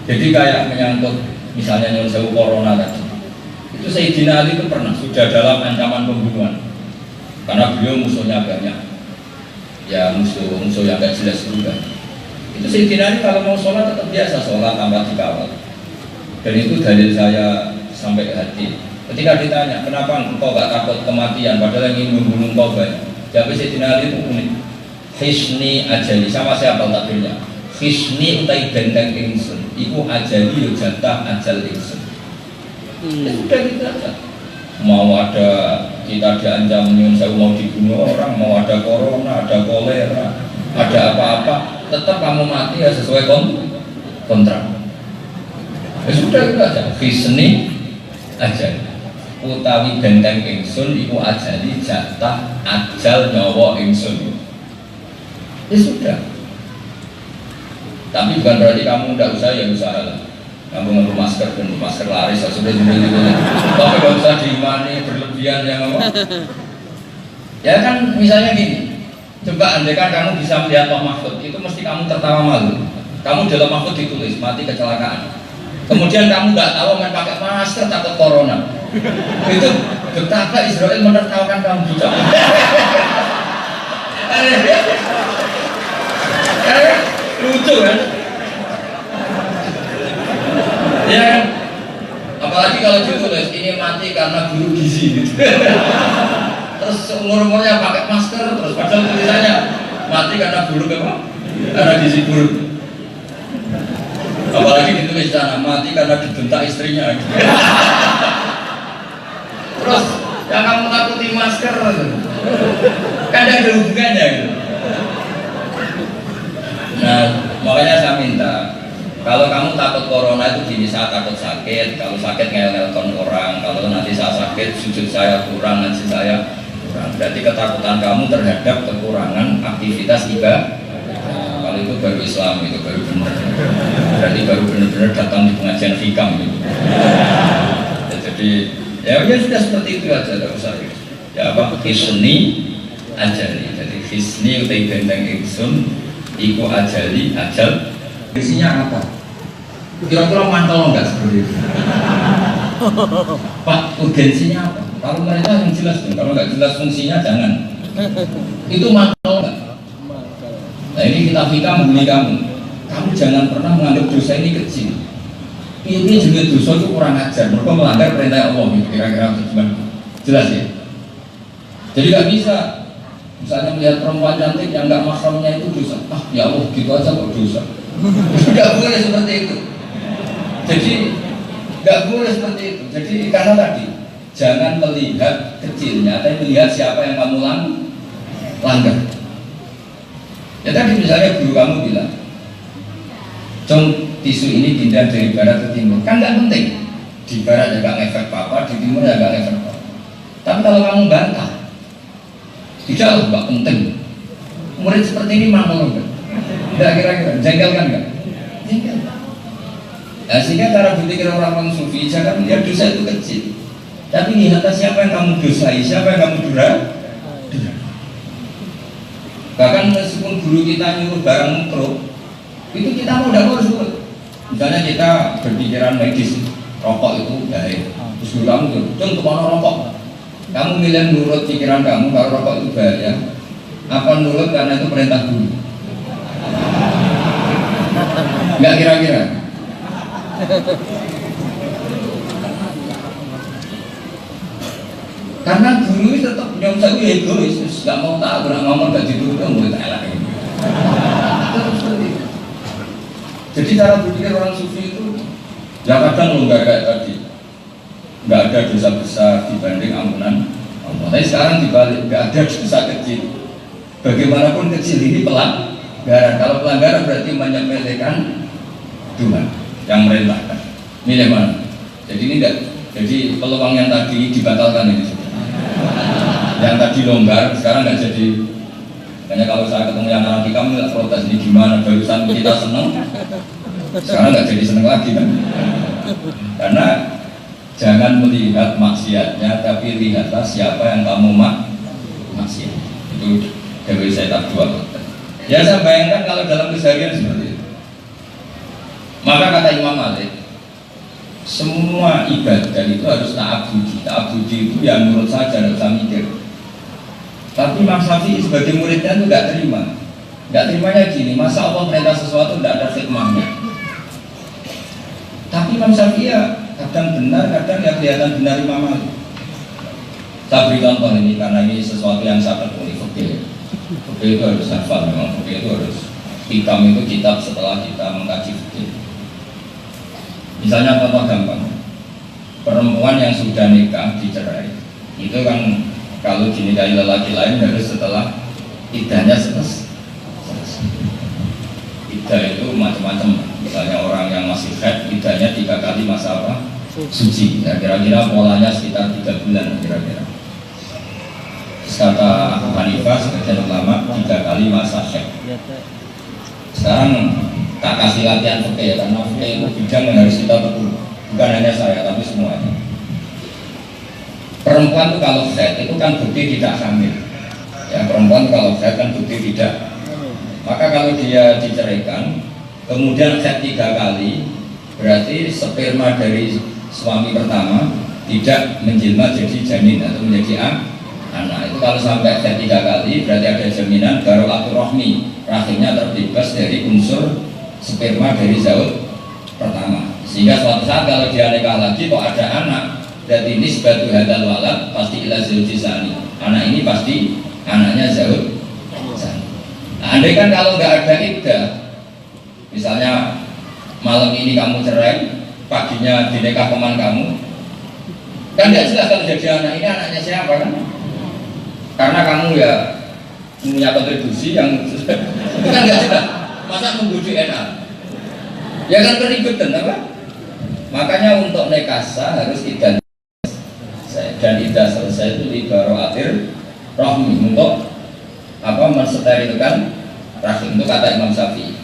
Jadi kayak menyangkut misalnya nyuruh sewu corona tadi, itu Sayyidina Ali itu pernah sudah dalam ancaman pembunuhan karena beliau musuhnya banyak, ya musuh yang gak jelas juga. Itu Sayyidina Ali kalau mau sholat tetap biasa sholat tanpa dikawal, dan itu dalil saya sampai ke hati. Ketika ditanya kenapa engkau gak takut kematian padahal yang ingin membunuh engkau banyak, jawab Sayyidina Ali itu unik. Hisni ajali, sama siapa takdirnya? Hisni utai benteng ingsun, iku ajali yo jatah ajal ingsun. Ya sudah gitu aja. Mau ada kita diancam nyun sewu mau dibunuh orang, mau ada corona, ada kolera, ada apa-apa, tetap kamu mati ya sesuai kontrak. Ya sudah gitu aja. Hisni ajali, utawi benteng ingsun, iku ajali jatah ajal nyawa ingsun. Ya sudah. Tapi bukan berarti kamu tidak usah ya usaha lah. Kamu ngambil masker dan masker laris sudah juga. Tapi tidak usah diimani berlebihan yang apa. Ya kan misalnya gini. Coba andai kan kamu bisa melihat Loh Mahfud, itu mesti kamu tertawa malu. Kamu dalam Mahfud ditulis mati kecelakaan. Kemudian kamu nggak tahu main pakai masker takut corona. Itu betapa Israel menertawakan kamu juga. Lucu kan? Ya kan? Apalagi kalau ditulis ini mati karena buruk gizi gitu. Terus umur-umurnya pakai masker terus padahal tulisannya mati karena buruk apa? Karena gizi buruk. Apalagi ditulis sana mati karena dibentak istrinya gitu. Terus yang kamu takuti masker kan ada hubungannya gitu. Nah, makanya saya minta kalau kamu takut corona itu gini, saya takut sakit, kalau sakit ngel-ngelkan orang, kalau nanti saya sakit sujud saya kurang, ngaji saya kurang, berarti ketakutan kamu terhadap kekurangan aktivitas ibadah. Nah, kalau itu baru Islam, itu baru benar, berarti baru benar-benar datang di pengajian fikam gitu. Ya, jadi ya sudah seperti itu aja, tidak usah ya apa, hisni ajali, jadi hisni utai benteng ingsun iku ajali ajal. Isinya apa? Kira-kira mantel enggak seperti itu? Pak, urgensinya apa? Kalau mereka yang jelas, kalau nggak jelas fungsinya jangan. Itu mantel enggak? Nah ini kita membuli kamu. Kamu jangan pernah menganggap dosa ini kecil. Ini juga dosa itu kurang ajar. Mereka melanggar perintah Allah. Kira-kira gimana? Jelas ya? Jadi nggak bisa. Misalnya melihat perempuan cantik yang nggak mahramnya itu dosa. Ah ya Allah gitu aja kok dosa. Nggak boleh seperti itu. Jadi nggak boleh seperti itu. Jadi karena tadi jangan melihat kecilnya, tapi melihat siapa yang kamu langgar. Ya tadi misalnya guru kamu bilang, "Cung, tisu ini pindah dari barat ke timur." Kan nggak penting. Di barat ya nggak ngefek apa, di timur ya nggak ngefek apa. Tapi kalau kamu bantah, tidak, nggak penting. Murid seperti ini mampu enggak? Enggak, kira-kira jengkel kan enggak? Jengkel. Nah, sehingga cara berpikir orang-orang sufi jangan melihat dosa itu kecil, tapi lihat siapa yang kamu dosai, siapa yang kamu durhaka. Bahkan meskipun guru kita nyuruh barang mikro, itu kita mau tidak harus nurut. Misalnya kita berpikiran medis, rokok itu bahaya. Terus guru kamu tuh, "Cung, kemana rokok?" Kamu milih nurut pikiran kamu kalau rokok itu bahaya, apa nurut karena itu perintah guru? Enggak kira-kira? Karena guru itu tetap yang saya egois, nggak mau tahu, nggak ngomong nggak diturut, murid elak ini. Jadi cara berpikir orang sufi itu, ya kadang lo nggak kayak tadi. Nggak ada dosa besar dibanding ampunan Allah. Tapi sekarang dibalik, nggak ada dosa kecil. Bagaimanapun kecil ini pelanggaran. Kalau pelanggaran berarti menyepelekan Tuhan yang merintahkan. Milih mana? Jadi ini enggak. Jadi peluang yang tadi dibatalkan ini. Yang tadi longgar sekarang nggak jadi. Makanya kalau saya ketemu yang anak kamu nggak protes ini gimana? Barusan kita seneng, sekarang nggak jadi seneng lagi kan? Karena jangan melihat maksiatnya, tapi lihatlah siapa yang kamu maksiat. Itu dari saya tak dua. Ya saya bayangkan kalau dalam keseharian seperti itu. Maka kata Imam Malik, semua ibadah itu harus ta'abudi. Ta'abudi itu yang menurut saya tidak usah mikir. Tapi Imam Syafi'i sebagai muridnya itu nggak terima. Nggak terimanya gini, masa Allah perintah sesuatu tidak ada hikmahnya. Tapi Imam Syafi'i ya kadang benar, kadang ya kelihatan benar Imam Malik. Saya beri contoh ini karena ini sesuatu yang saya tekuni. Fikih itu harus hafal, memang fikih itu harus. Hikam itu kitab setelah kita mengkaji fikih. Misalnya contoh gampang, perempuan yang sudah nikah dicerai, itu kan kalau dinikahi lelaki lain harus setelah iddahnya selesai. Iddah itu macam-macam. Misalnya orang yang masih haid, iddahnya 3 kali masa apa? Suci. Ya, kira-kira polanya sekitar 3 bulan kira-kira. Kata Hanifah sebagian ulama 3 kali masa haid. Sekarang tak kasih latihan fikih ya, karena fikih itu bidang yang harus kita tekuni. Bukan hanya saya, tapi semuanya. Perempuan itu kalau haid itu kan bukti tidak hamil. Ya, perempuan kalau haid kan bukti tidak. Maka kalau dia diceraikan, kemudian haid 3 kali, berarti sperma dari suami pertama tidak menjelma jadi janin atau menjadi anak. Itu kalau sampai haid 3 kali, berarti ada jaminan barokahur rahmi, rahimnya terbebas dari unsur sperma dari zaud pertama. Sehingga suatu saat kalau dia nikah lagi kok ada anak, berarti ini sebatu hadal walad pasti ila zaujisani. Anak ini pasti anaknya zaud. Nah, andai kan kalau nggak ada iddah, misalnya malam ini kamu cerai, paginya dinikah teman kamu, kan nggak jelas kalau jadi anak ini anaknya siapa kan? Karena kamu ya punya kontribusi yang itu kan nggak jelas. Masa nunggu DNA? Ya kan keributan apa? Makanya untuk nikah sah harus iddah dan iddah selesai itu ibaroatir rahmi untuk apa mensterilkan rahim. Itu kata Imam Syafi'i.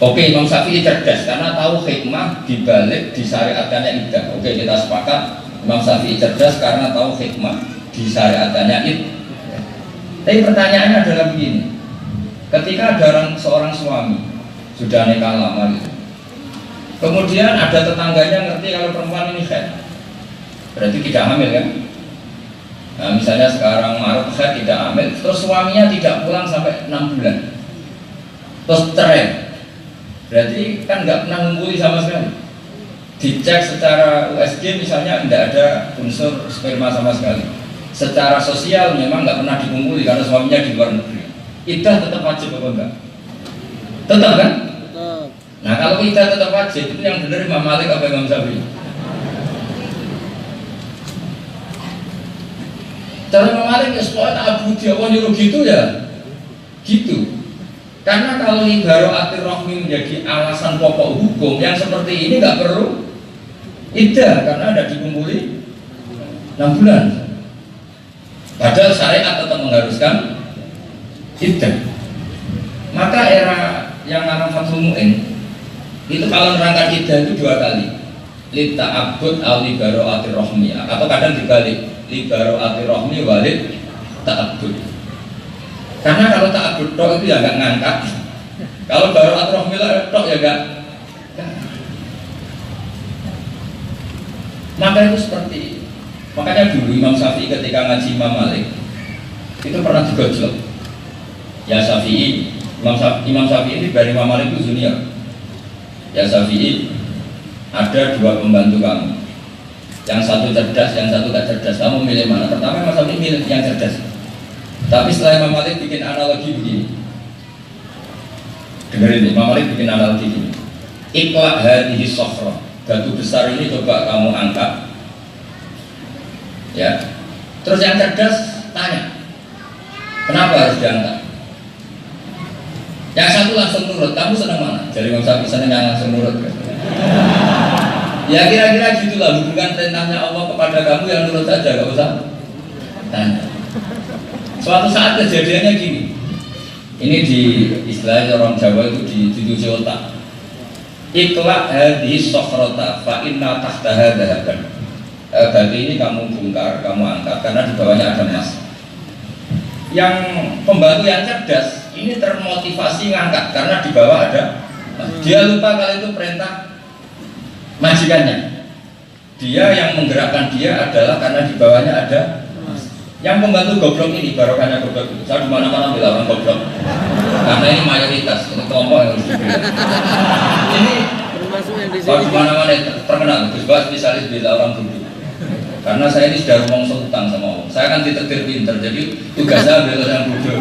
Oke, Imam Syafi'i cerdas karena tahu hikmah dibalik disyariatkannya iddah. Oke, kita sepakat Imam Syafi'i cerdas karena tahu hikmah disyariatkannya iddah. Tapi pertanyaannya adalah begini, ketika ada seorang suami sudah nikah lama gitu, kemudian ada tetangganya ngerti kalau perempuan ini haid, berarti tidak hamil kan? Nah, misalnya sekarang Maret haid tidak hamil, terus suaminya tidak pulang sampai 6 bulan, terus cerai, berarti kan nggak pernah ngumpuli sama sekali. Dicek secara USG misalnya tidak ada unsur sperma sama sekali. Secara sosial memang nggak pernah dikumpuli karena suaminya di luar negeri. Iddah tetap wajib apa enggak? Tetap kan? Tetap. Nah kalau iddah tetap wajib itu yang benar Imam Malik apa Imam Syafi'i? Cara Imam Malik ya supaya tak abudi apa nyuruh gitu ya? Gitu. Karena kalau ibaroatir rahmi menjadi alasan pokok hukum yang seperti ini nggak perlu iddah karena ada dikumpuli 6 bulan. Padahal syariat tetap mengharuskan iddah. Maka era yang namanya Fathul Mu'in itu kalau nerangkan iddah itu 2 kali. Lita abud al libaroatir rahmi, atau kadang dibalik libaroatir rahmi walid ta'abud. Karena kalau ta'abud tok itu ya nggak ngangkat. Kalau baroatir rahmi tok ya nggak. Maka itu seperti itu. Makanya dulu Imam Syafi'i ketika ngaji Imam Malik itu pernah digojlok. Ya Syafi'i, Imam Syafi'i ini dari Imam Malik itu junior. Ya Syafi'i, ada 2 pembantu kamu. Yang satu cerdas, yang satu tak cerdas. Kamu milih mana? Pertama Imam Syafi'i milih yang cerdas. Tapi setelah Imam Malik bikin analogi begini. Dengerin, Imam Malik bikin analogi begini. Iqla hadhihi sokhra. Batu besar ini coba kamu angkat. Ya, terus yang cerdas tanya, kenapa harus diangkat? Yang satu langsung nurut, kamu senang mana? Jadi Imam Syafi'i senang yang langsung nurut kan? Ya kira-kira gitulah hubungan perintahnya Allah kepada kamu yang nurut saja, gak usah tanya. Suatu saat kejadiannya gini, ini di istilah orang Jawa itu dicuci otak. Iqla hadhihi sokhrota fa inna tahtaha dhahaban. Batu ini kamu bongkar, kamu angkat karena di bawahnya ada emas. Yang pembantu yang cerdas ini termotivasi ngangkat karena di bawah ada Dia lupa kalau itu perintah majikannya. Dia yang menggerakkan dia adalah karena di bawahnya ada yang pembantu goblok ini, barokahnya goblok itu. Saya di mana-mana bilang orang goblok. Karena ini mayoritas, ini kelompok yang harus dibela. Ini termasuk yang di kalau sini. di mana-mana terkenal, Gus Bas spesialis bela orang duduk. Karena saya ini sudah ngomong sultan sama Allah. Saya kan ditetir pinter, jadi tugas saya bela yang bodoh.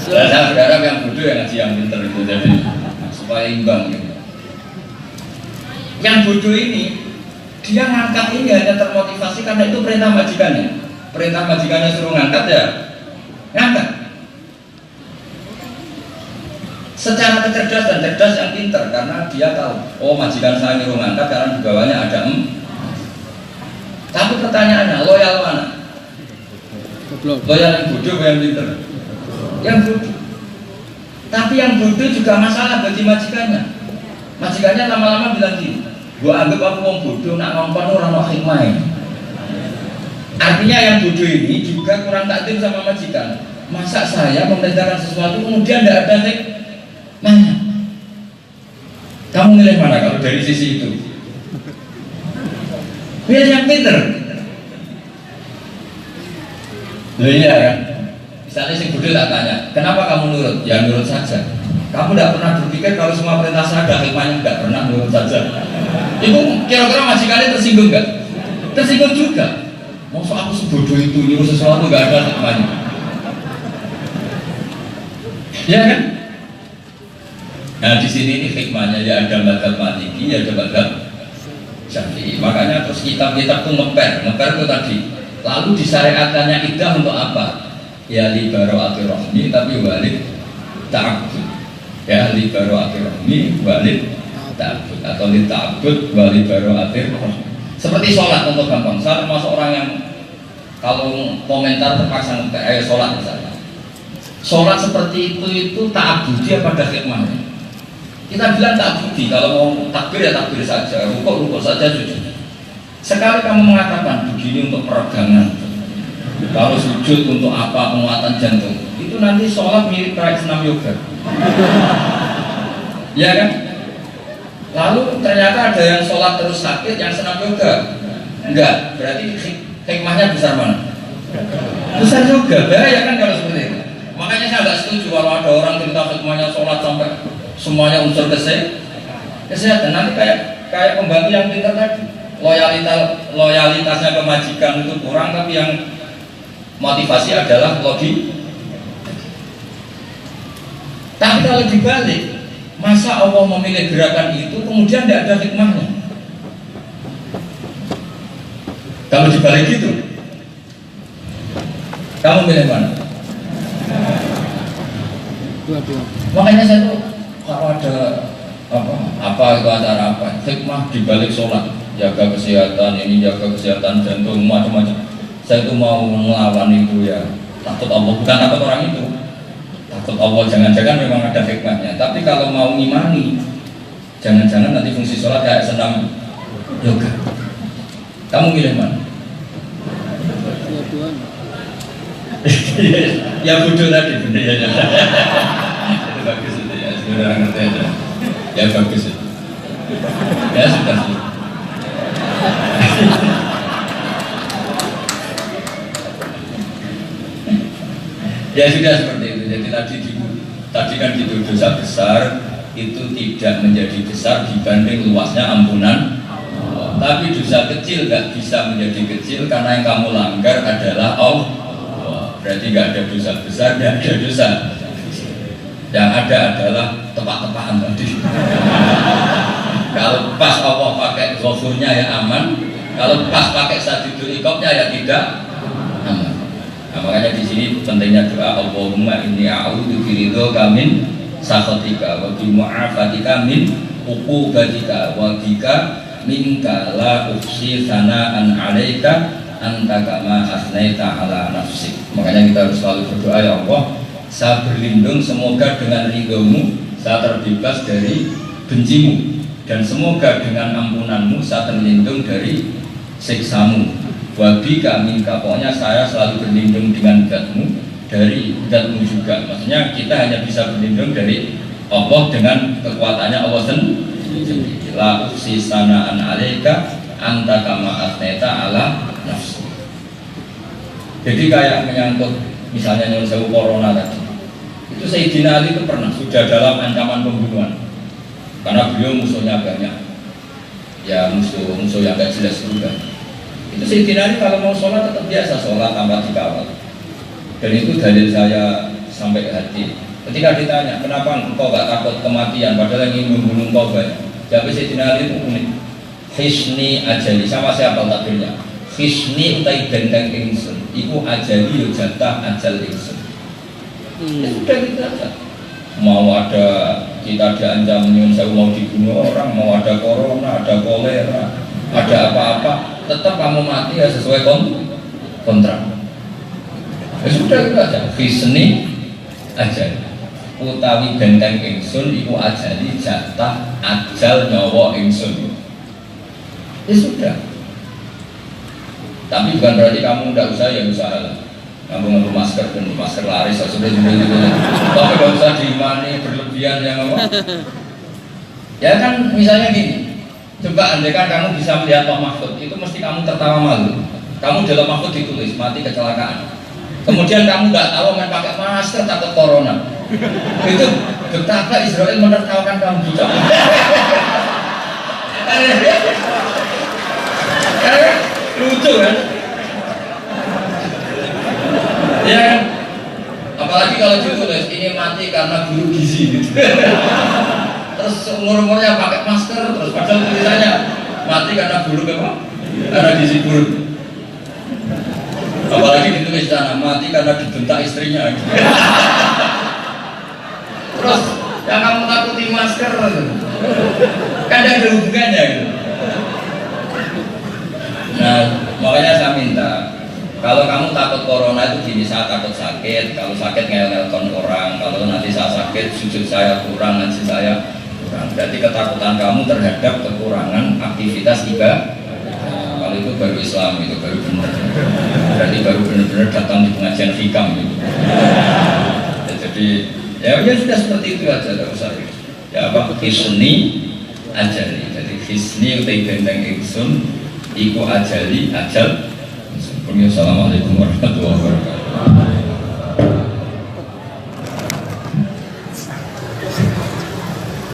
Saya berharap yang bodoh yang ngaji yang pinter itu, jadi supaya imbang gitu. Yang bodoh ini dia ngangkat ini hanya termotivasi karena itu perintah majikannya. Perintah majikannya suruh ngangkat ya ngangkat. Secara kecerdasan, cerdas yang pinter karena dia tahu, oh majikan saya nyuruh ngangkat karena di bawahnya ada Tapi pertanyaannya, loyal mana? Loyal yang bodoh yang pinter? Yang bodoh. Tapi yang bodoh juga masalah bagi majikannya. Majikannya lama-lama bilang gini, gua anggap aku wong bodoh, nak ngomong orang mau hikmah. Artinya yang bodoh ini juga kurang takdir sama majikan. Masa saya memerintahkan sesuatu kemudian tidak ada hikmahnya? Kamu milih mana kalau dari sisi itu? Pilih yang pinter. Loh iya kan? Misalnya si bodoh tak tanya, kenapa kamu nurut? Ya nurut saja. Kamu tidak pernah berpikir kalau semua perintah saya ada hikmahnya, tidak pernah nurut saja. Itu kira-kira majikannya tersinggung nggak? Tersinggung juga. Maksud aku sebodoh itu nyuruh sesuatu nggak ada hikmahnya. Ya kan? Nah di sini ini hikmahnya ya ada madzhab Maliki, ya ada madzhab Syafi'i. Makanya terus kitab-kitab itu ngeper itu tadi. Lalu disyariatkannya iddah untuk apa? Ya li baro'ati rohmi tapi walid ta'abud. Ya li baro'ati rohmi walid ta'abud atau li ta'abud walid baro'ati rohmi. Seperti sholat untuk gampang. Saya termasuk orang yang kalau komentar terpaksa ngeper, ayo sholat misalnya. Sholat seperti itu ta'abudi apa ada hikmahnya? Kita bilang ta'abudi, kalau mau takbir ya takbir saja, rukuk saja sujud. Sekali kamu mengatakan begini untuk peregangan, kalau sujud untuk apa, penguatan jantung, itu nanti sholat mirip kayak senam yoga. Ya kan? Lalu ternyata ada yang sholat terus sakit, yang senam yoga. Enggak, berarti hikmahnya besar mana? Besar juga, bahaya kan kalau seperti itu. Makanya saya nggak setuju kalau ada orang cerita hikmahnya sholat sampai semuanya unsur kesehatan. Nanti kayak pembantu yang pintar tadi, loyalitasnya ke majikan itu kurang, tapi yang motivasi adalah logik. Tapi kalau dibalik, masa Allah memilih gerakan itu kemudian tidak ada hikmahnya? Kalau dibalik gitu, kamu milih mana? Dua-dua. Makanya saya tuh kalau ada apa itu acara apa hikmah dibalik sholat, jaga kesehatan ini, jaga kesehatan jantung, macam-macam. Saya tuh mau melawan itu ya takut Allah, bukan takut orang itu, takut Allah. Jangan-jangan memang ada hikmahnya. Tapi kalau mau ngimani, jangan-jangan nanti fungsi sholat kayak senam yoga. Kamu milih mana? Dua-dua. Ya bodoh tadi bener ya. Itu bagus itu ya, sudah ngerti aja. Ya bagus itu. Ya sudah sih. Ya sudah seperti itu. Jadi tadi kan gitu, dosa besar itu tidak menjadi besar dibanding luasnya ampunan Allah. Tapi dosa kecil nggak bisa menjadi kecil karena yang kamu langgar adalah Allah. Berarti nggak ada dosa besar, nggak ada dosa. Yang ada adalah tepat-tepatan tadi. Kalau pas Allah pakai ghafurnya ya aman, kalau pas pakai sadidul iqabnya ya tidak aman. Nah, makanya di sini pentingnya doa Allahumma inni a'udzu biridhoka min sakhatika wa bi mu'afatika min uqubatika wa bika minka la uhsi sana'an 'alaika anta kama asnaita ala nafsik. Makanya kita harus selalu berdoa, ya Allah, saya berlindung semoga dengan ridhomu saya terbebas dari bencimu, dan semoga dengan ampunanmu saya terlindung dari siksamu. Wabika minka, pokoknya saya selalu berlindung dengan zatmu, dari zatmu juga. Maksudnya kita hanya bisa berlindung dari Allah dengan kekuatannya Allah sendiri. La sanaan alaika anta kama atneta ala nafsi. Jadi kayak menyangkut misalnya nyuruh sewu corona tadi, itu Sayyidina Ali itu pernah sudah dalam ancaman pembunuhan karena beliau musuhnya banyak, ya musuh yang gak jelas juga. Itu Sayyidina Ali kalau mau sholat tetap biasa sholat tanpa dikawal, dan itu dalil saya sampai ke hati. Ketika ditanya kenapa engkau gak takut kematian padahal yang ingin membunuh engkau banyak, jawab Sayyidina Ali itu unik. Hisni ajali, sama siapa takdirnya? Hisni utai benteng ingsun, iku ajali yo jatah ajal ingsun. Ya sudah gitu aja. Mau ada kita diancam nyun sewu mau dibunuh orang, mau ada corona, ada kolera, ada apa-apa, tetap kamu mati ya sesuai kontrak. Ya sudah gitu aja. Hisni ajali, utawi benteng ingsun, iku ajali jatah ajal nyawa ingsun. Ya sudah. Tapi bukan berarti kamu tidak usah ya usaha lah. Kamu nganggo masker dan masker laris sudah juga. Tapi tidak usah diimani berlebihan yang apa. Ya kan misalnya gini. Coba andai kan kamu bisa melihat Pak Mahfud, itu mesti kamu tertawa malu. Kamu dalam Mahfud ditulis mati kecelakaan. Kemudian kamu nggak tahu main pakai masker takut corona. Itu betapa Israel menertawakan kamu juga. Lucu kan? Ya kan? Apalagi kalau ditulis ini mati karena guru gizi gitu. Terus umur-umurnya pakai masker, terus padahal tulisannya mati karena guru apa? Karena gizi buruk. Apalagi ditulis sana mati karena dibentak istrinya gitu. Terus yang kamu takuti masker kan ada hubungannya gitu. Nah, makanya saya minta kalau kamu takut corona itu gini, saya takut sakit, kalau sakit ngel-ngelkon orang, kalau nanti saya sakit sujud saya kurang, nanti saya kurang, berarti ketakutan kamu terhadap kekurangan aktivitas ibadah. Kalau itu baru Islam, itu baru benar, berarti baru benar-benar datang di pengajian hikam gitu. Ya, jadi ya sudah seperti itu aja, tidak usah ya apa, hisni ajali, jadi hisni utai benteng ingsun iku ajali ajal. Assalamualaikum warahmatullahi wabarakatuh.